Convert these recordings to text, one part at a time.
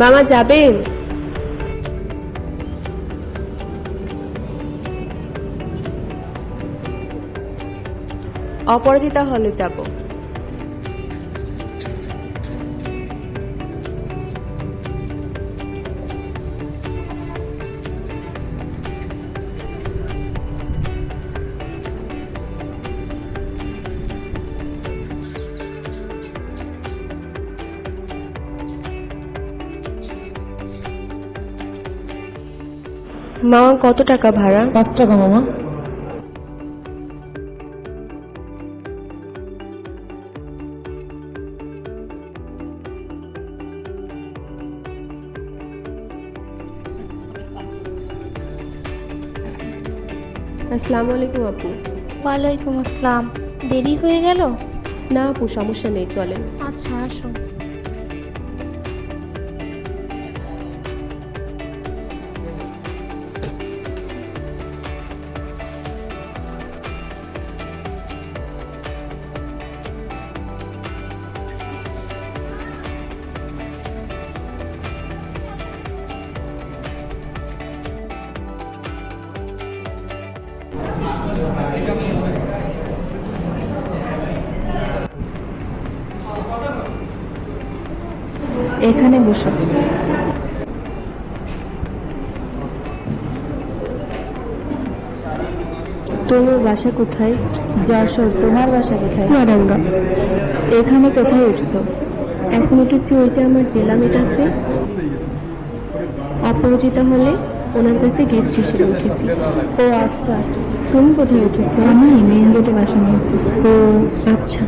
মামা যাবেন? অপরাজিতা হলে যাব। মামা কত টাকা ভাড়া? 5 টাকা মামা। আসসালামু আলাইকুম আপু। ওয়ালাইকুম আসসালাম। দেরি হয়ে গেল? না আপু, সমস্যা নেই, চলেন। আচ্ছা আসুন। এখানে বসো। তোমার বাসা কোথায়? যশোর। তোমার বাসা কোথায়? চুয়াডাঙ্গা। এখানে কোথায় উঠছো? এখন উঠেছি ওই যে আমার জেলা মেট আছে, অপরাজিতা হলে ওনার কাছে গেস্ট হিসেবে উঠেছি। ও আচ্ছা। তুমি কোথায় উঠেছো? আমি মেইন গেটে বাসা নিয়েছি। ও আচ্ছা।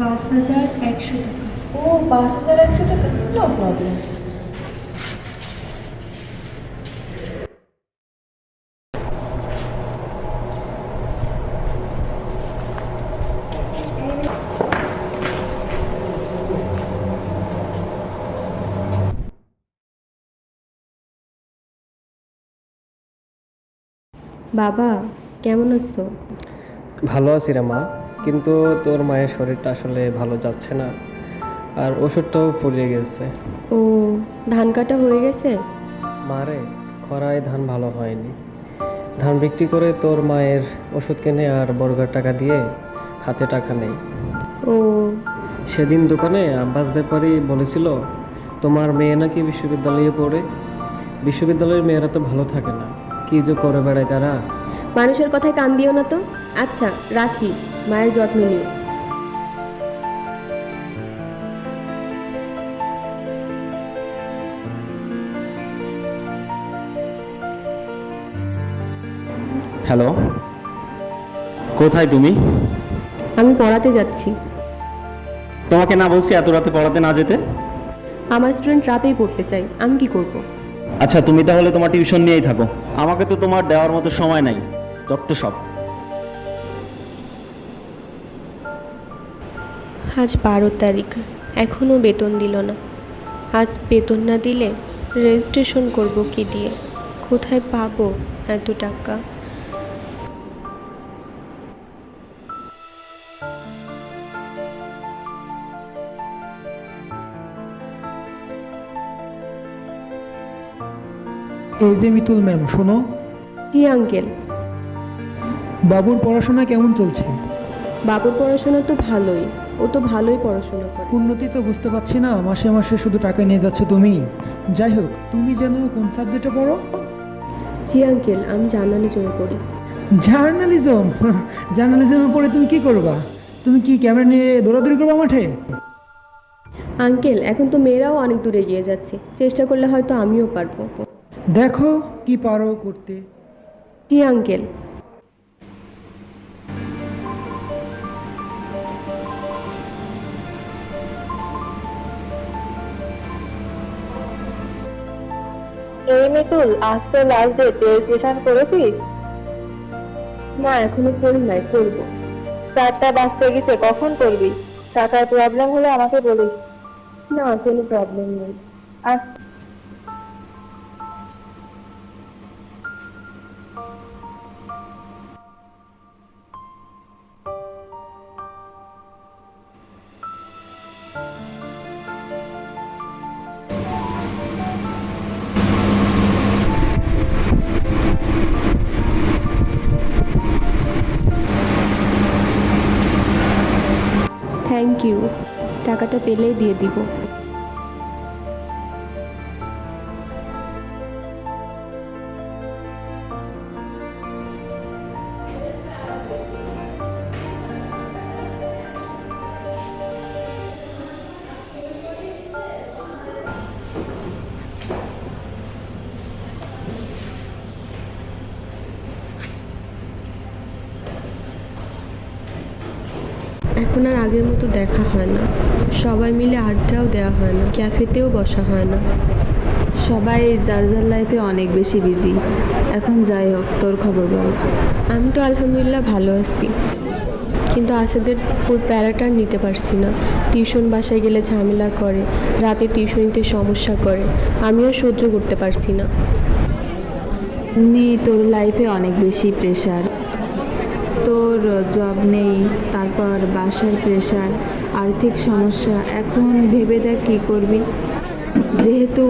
৳৫,১০০। ও ৫,১০০ টাকা, নো প্রবলেম। বাবা কেমন আছো? ভালো আছি রে মা, কিন্তু তোর মায়ের শরীরটা আসলে ভালো যাচ্ছে না, আর ওষুধটাও ফুরিয়ে গেছে। ও, ধান কাটা হয়ে গেছে? মারে, খরায় ধান ভালো হয়নি। ধান বিক্রি করে তোর মায়ের ওষুধ কিনে আর বর্গার টাকা দিয়ে হাতে টাকা নেই। ও সেদিন দোকানে আব্বাস ব্যাপারী বলেছিল তোমার মেয়ে নাকি বিশ্ববিদ্যালয়ে পড়ে। বিশ্ববিদ্যালয়ের মেয়েরা তো ভালো থাকে না, কি যে করে বেড়ায় তারা। মানুষের কথায় কান দিও না তো। আচ্ছা রাখি, মায়ের যত্ন নিও। হ্যালো, কোথায় তুমি? আমি পড়াতে যাচ্ছি। তোমাকে না বলছি এত রাতে পড়াতে না যেতে? আমার স্টুডেন্ট রাতেই পড়তে চাই, আমি কি করব? আচ্ছা, তুমি তাহলে তোমার টিউশন নিয়েই থাকো, আমাকে তো তোমার দেওয়ার মতো সময় নাই, যত সব। আজ 12 তারিখ, এখনও বেতন দিল না। আজ বেতন না দিলে রেজিস্ট্রেশন করব কি দিয়ে? কোথায় পাবো এত টাকা? এই যে মিতুল ম্যাম, শোনো। জি আঙ্কেল। বাবুর পড়াশোনা কেমন চলছে? বাবুর পড়াশোনা তো ভালোই, ও তো ভালোই পড়াশোনা করে। উন্নতি তো বুঝতে পারছি না, মাসে মাসে শুধু টাকা নিয়ে যাচ্ছ তুমি। যাই হোক, তুমি যেন কোন সাবজেক্টে পড়ো? জি আঙ্কেল, আমি জার্নালিজমে পড়ি। জার্নালিজম? জার্নালিজমে পড়ে তুমি কি করবা? তুমি কি ক্যামেরা নিয়ে দৌড়াদৌড়ি করবা মাঠে? আঙ্কেল, এখন তো মেয়েরাও অনেক দূরে এগিয়ে যাচ্ছে, চেষ্টা করলে হয়তো আমিও পারবো। দেখো কি পারো করতে। জি আঙ্কেল। এই মিতুল, আজ তো লাস্ট ডেট, রেজিস্ট্রেশন করেছিস? না, এখনো করি নাই, করবো। 4টা বাজতে গেছে, কখন করবি? টাকার প্রবলেম হলে আমাকে বলিস। না, কোনো প্রবলেম নেই। আর থ্যাংক ইউ, টাকাটা পেলেই দিয়ে দিব। এখন আর আগের মতো দেখা হয় না, সবাই মিলে আড্ডাও দেওয়া হয় না, ক্যাফেতেও বসা হয় না। সবাই যার যার লাইফে অনেক বেশি বিজি। এখন যাই হোক, তোর খবর বল। আমি তো আলহামদুলিল্লাহ ভালো আছি, কিন্তু আসাদের ওই প্যারাটা নিতে পারছি না। টিউশন বাসায় গেলে ঝামেলা করে, রাতে টিউশনিতে সমস্যা করে, আমিও সহ্য করতে পারছি না। তোর লাইফে অনেক বেশি প্রেশার, তোর জব নেই, তারপর বাসার প্রেশার, আর্থিক সমস্যা। এখন ভেবে দেখ কী করবি। যেহেতু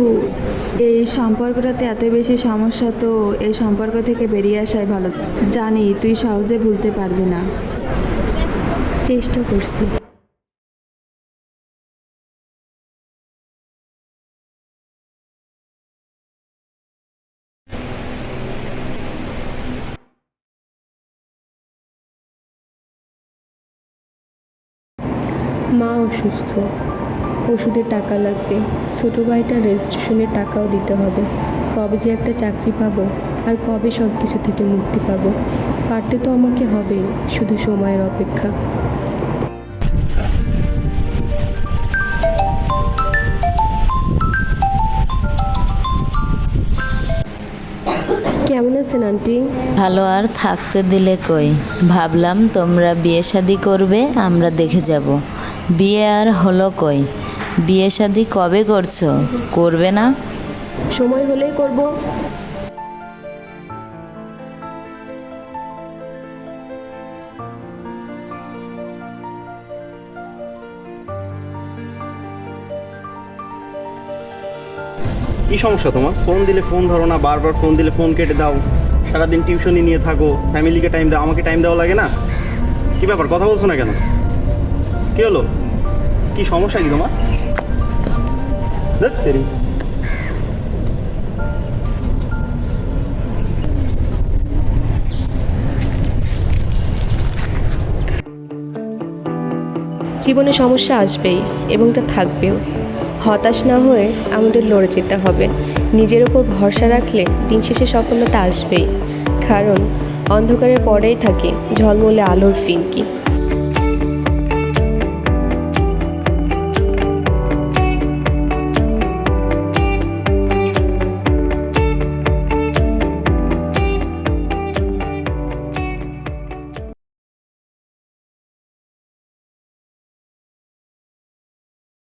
এই সম্পর্কটাতে এত বেশি সমস্যা, তো এই সম্পর্ক থেকে বেরিয়ে আসাই ভালো। জানি তুই সহজে ভুলতে পারবি না। চেষ্টা করছি। মা অসুস্থ, ওষুধের টাকা লাগবে, ছোটো ভাইটার রেজিস্ট্রেশনের টাকাও দিতে হবে। কবে যে একটা চাকরি পাবো, আর কবে সব কিছু থেকে মুক্তি পাবো। পারতে তো আমাকে হবে, শুধু সময়ের অপেক্ষা। কেমন আছেন আন্টি? ভালো আর থাকতে দিলে কই, ভাবলাম তোমরা বিয়ে শাদি করবে, আমরা দেখে যাব। বিয়ে আর হলো কই? বিয়ে শাদি কবে করছো? করবে না? সময় হলেই করব। কি সমস্যা তোমার? ফোন দিলে ফোন ধরো না, বারবার ফোন দিলে ফোন কেটে দাও, সারাদিন টিউশনই নিয়ে থাকো, ফ্যামিলিকে টাইম দাও, আমাকে টাইম দেওয়া লাগে না? কি ব্যাপার, কথা বলছো না কেন? কি হলো? কি সমস্যা কি তোমার? ধ্যাৎ তেরি। জীবনে সমস্যা আসবেই এবং তা থাকবেও। হতাশ না হয়ে আমাদের লড়ে যেতে হবে। নিজের ওপর ভরসা রাখলে দিন শেষে সফলতা আসবেই, কারণ অন্ধকারের পরেই থাকে ঝলমলে আলোর ফিনকি।